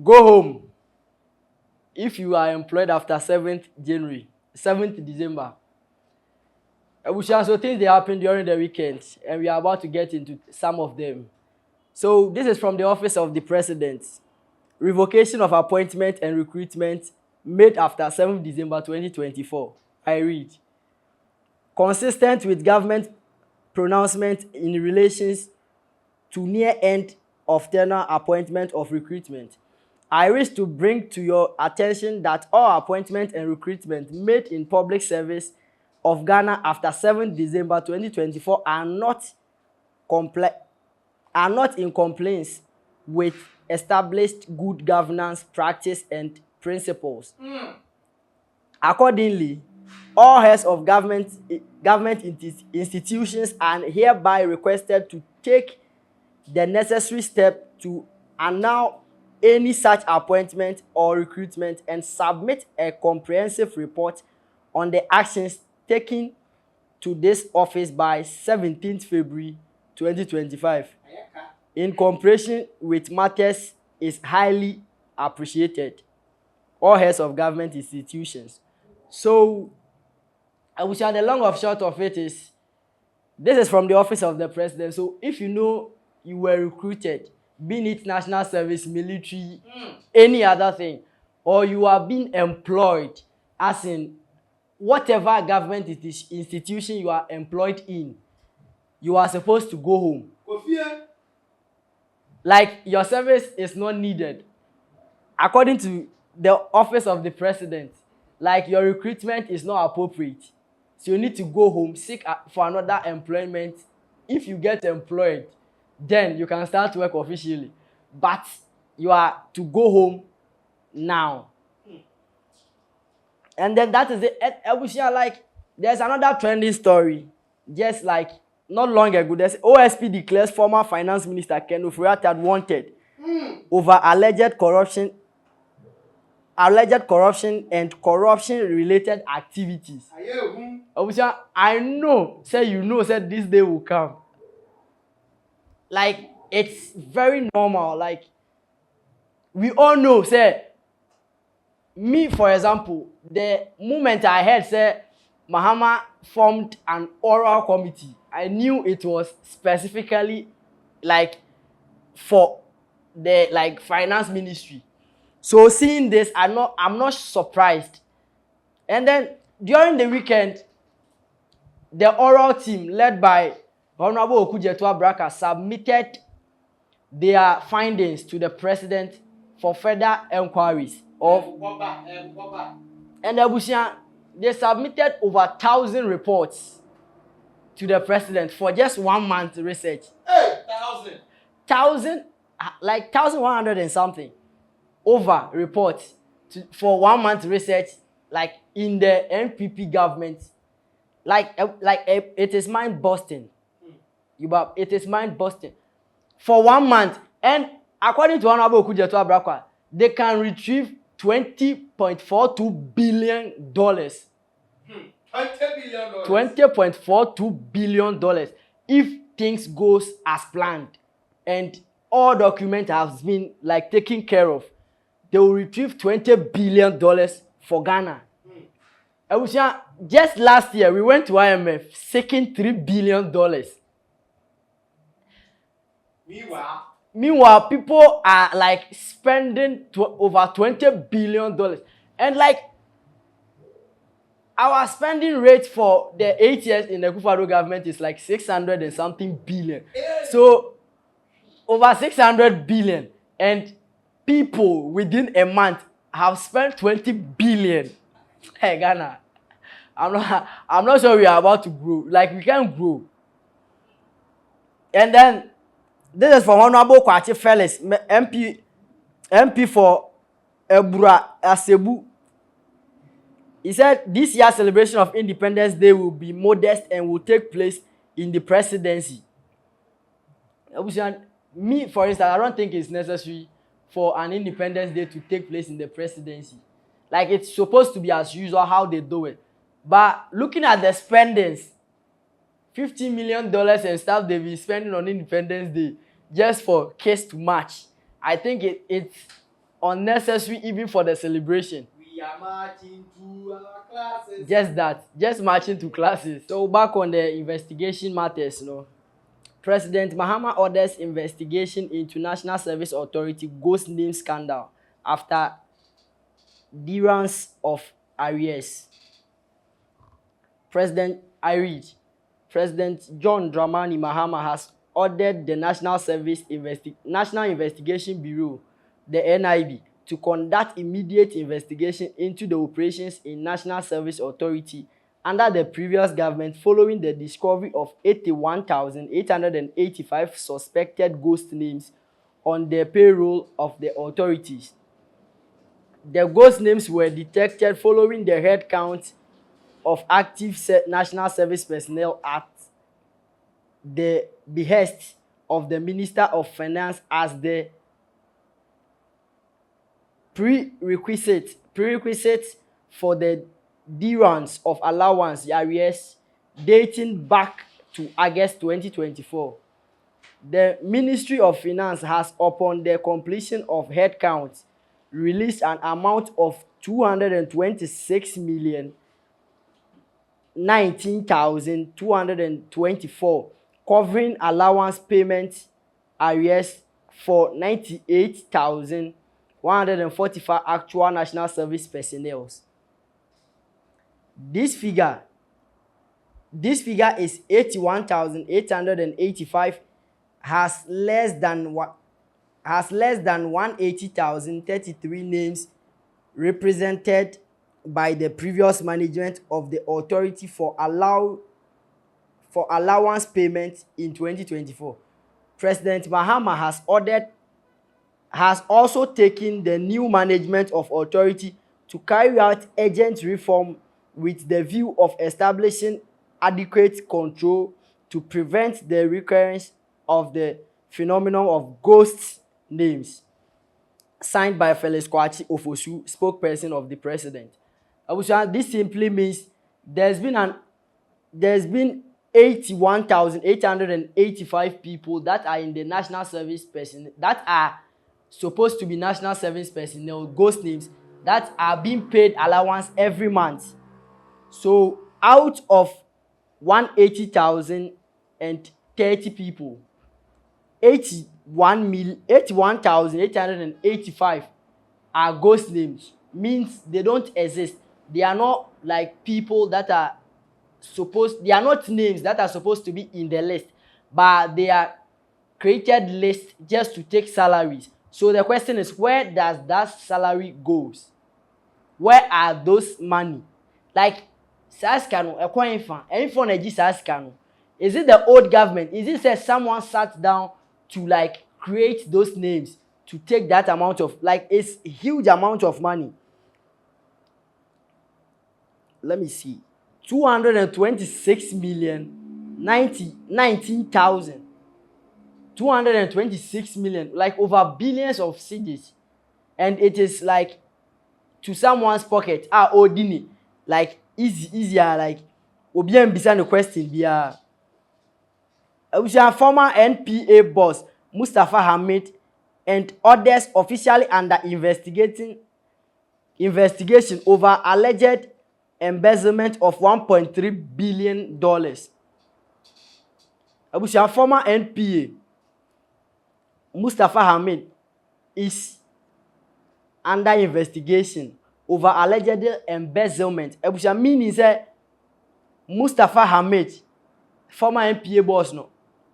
Go home if you are employed after 7th January, 7th December. So things they happen during the weekend, and we are about to get into some of them. So this is from the office of the president. Revocation of appointment and recruitment made after 7th December 2024. I read. Consistent with government pronouncement in relations to near end of tenure appointment of recruitment, I wish to bring to your attention that all appointment and recruitment made in public service of Ghana after 7th December 2024 are not in compliance with established good governance practice and principles. Accordingly, all heads of government institutions are hereby requested to take the necessary step to annul any such appointment or recruitment and submit a comprehensive report on the actions taken to this office by 17th February 2025. In cooperation with matters is highly appreciated. All heads of government institutions. So, I would say the long of short of it is, this is from the office of the president. So, if you know you were recruited, be it national service, military, any other thing, or you are being employed, as in whatever government institution you are employed in, you are supposed to go home. Like, your service is not needed. According to the office of the president, like, your recruitment is not appropriate. So you need to go home, seek for another employment. If you get employed, then you can start work officially. But you are to go home now. And then that is it. I will share, like, there's another trending story. Just like not long ago, there's OSP declares former finance minister Ken Ofori-Atta wanted over alleged corruption and corruption-related activities. I know, said this day will come. Like, it's very normal. Like, we all know, me, for example, the moment I heard, Mahama formed an oral committee, I knew it was specifically, like, for the, like, finance ministry. So seeing this, I'm not surprised. And then during the weekend, the oral team led by Honorable Okujetu-Abraka submitted their findings to the president for further inquiries and they submitted over 1,000 reports to the president for just 1 month research. 1,000, like 1,100 and something over reports for 1 month research, like in the NPP government. Like it is mind-busting. It is mind-busting. For 1 month. And according to Honorable Okujetu-Abraka, they can retrieve $20.42 billion. $20 billion. $20.42 billion if things goes as planned and all documents have been, like, taken care of. They will retrieve $20 billion for Ghana. Just last year, we went to IMF seeking $3 billion. Meanwhile, people are, like, spending over $20 billion. And, like, our spending rate for the 8 years in the Akufo-Addo government is like 600 and something billion. So, over 600 billion. And people within a month have spent 20 billion. Hey, Ghana, I'm not sure we are about to grow. Like, we can't grow. And then, this is from Honorable Kwachi Felix, MP for Ebura Asebu. He said this year's celebration of Independence Day will be modest and will take place in the presidency. Me, for instance, I don't think it's necessary for an Independence Day to take place in the presidency. Like, it's supposed to be as usual how they do it. But looking at the spendings, $50 million and stuff they've been spending on Independence Day just for case to match, I think unnecessary even for the celebration. We are marching to our classes. Just that, just marching to classes. So back on the investigation matters, President Mahama orders investigation into National Service Authority ghost name scandal after dearance of arrears. I read, President John Dramani Mahama has ordered the National Investigation Bureau, the NIB, to conduct immediate investigation into the operations in National Service Authority under the previous government following the discovery of 81,885 suspected ghost names on the payroll of the authorities. The ghost names were detected following the head count of active national service personnel at the behest of the Minister of Finance as the prerequisite for the dearance of allowance arrears dating back to August 2024. The Ministry of Finance has, upon the completion of headcount, released an amount of 226,019,224 covering allowance payment arrears for 98,145 actual national service personnel. This figure is 81,885 has less than 180,033 names represented by the previous management of the authority for allowance payment in 2024. President Mahama has also taken the new management of authority to carry out urgent reform with the view of establishing adequate control to prevent the recurrence of the phenomenon of ghost names. Signed by Felix Kwachi Ofosu, spokesperson of the president. This simply means there's been 81,885 people that are in the national service personnel that are supposed to be national service personnel, ghost names, that are being paid allowance every month. So out of 180,030 people, 81,885 are ghost names. Means they don't exist. They are not like people that are they are not names that are supposed to be in the list, but they are created list just to take salaries. So the question is, where does that salary goes? Where are those money? Like, Saskano, is it the old government? Is it that someone sat down to like create those names to take that amount of, like, it's a huge amount of money. Let me see. 226,019,000. 226 million, like over billions of cedis. And it is like to someone's pocket. Odini. Like easier, like Obian Bisan the question be former NPA boss Mustafa Hamid and others officially under investigation over alleged embezzlement of $1.3 billion. Former NPA Mustafa Hamid is under investigation over alleged embezzlement. Meaning that Mustafa Hamid, former NPA boss,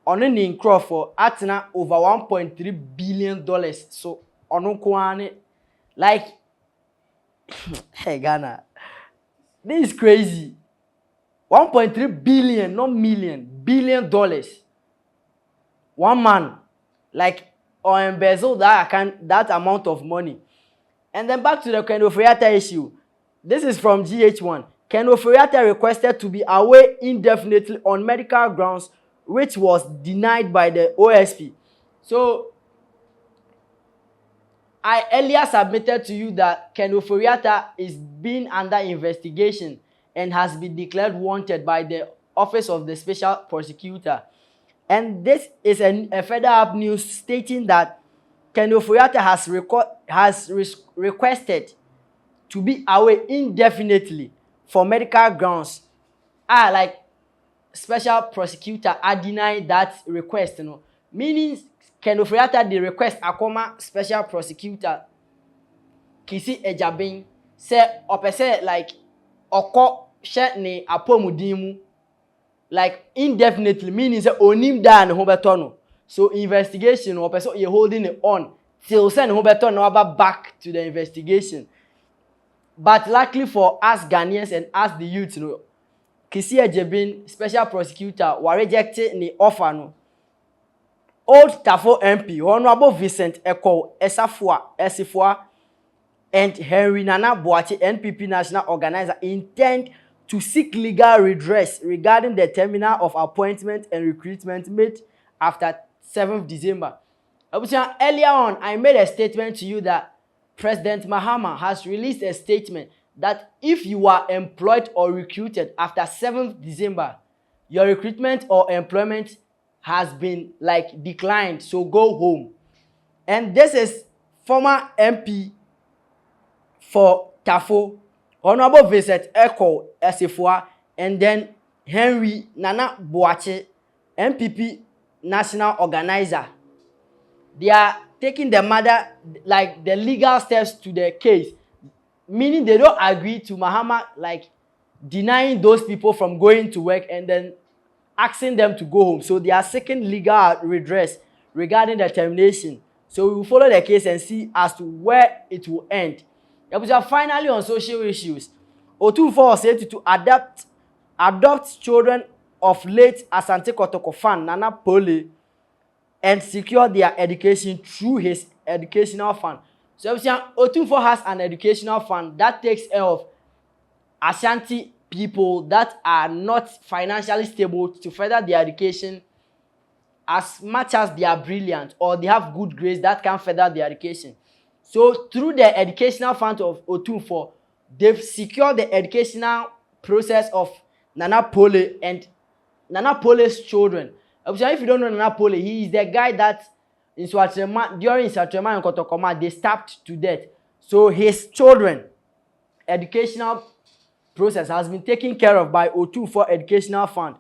on an for atna over $1.3 billion. So on like hey Ghana, this is crazy. 1.3 billion, not million, $billion. One man, like, or embezzle that amount of money. And then back to the Ken Ofori-Atta issue. This is from GH1. Ken Ofori-Atta requested to be away indefinitely on medical grounds, which was denied by the OSP. So, I earlier submitted to you that Ken Ofori-Atta is being under investigation and has been declared wanted by the Office of the Special Prosecutor. And this is a further up news stating that Kennedy Oforiatta has requested to be away indefinitely for medical grounds. Like special prosecutor denied that request, meaning Kennedy Oforiatta the request akoma special prosecutor Kisi Ejabin say opese like oko hye ne apomudin mu like indefinitely, meaning say onim da ne ho beto no. So investigation or person you holding it on till send who better know about back to the investigation. But luckily for us Ghanaians and us the youth, Kisi Ejabin, special prosecutor, were rejected the offer. Old Tafo MP, Honorable Vincent Eko Esifua, and Henry Nana Boachi, NPP national organizer, intend to seek legal redress regarding the terminal of appointment and recruitment made after 7th December. Earlier on, I made a statement to you that President Mahama has released a statement that if you are employed or recruited after 7th December, your recruitment or employment has been declined, so go home. And this is former MP for Tafo, Honorable Vincent Eko Esifua, and then Henry Nana Boachi, NPP national organizer. They are taking the matter the legal steps to the case, meaning they don't agree to Mahama denying those people from going to work and then asking them to go home. So they are seeking legal redress regarding the termination. So we will follow the case and see as to where it will end. Finally, on social issues, Otunfo was said to adopt children of late Asante Kotoko fan Nana Pole and secure their education through his educational fund. So Otunfo has an educational fund that takes care of Ashanti people that are not financially stable to further their education as much as they are brilliant or they have good grades that can further their education. So through the educational fund of Otunfo, they've secured the educational process of Nana Pole and Nana Pole's children. If you don't know Nana Pole, he is the guy that in during Swatrema and Kotokoma, they stabbed to death. So his children, educational process has been taken care of by Otunfo Educational Fund.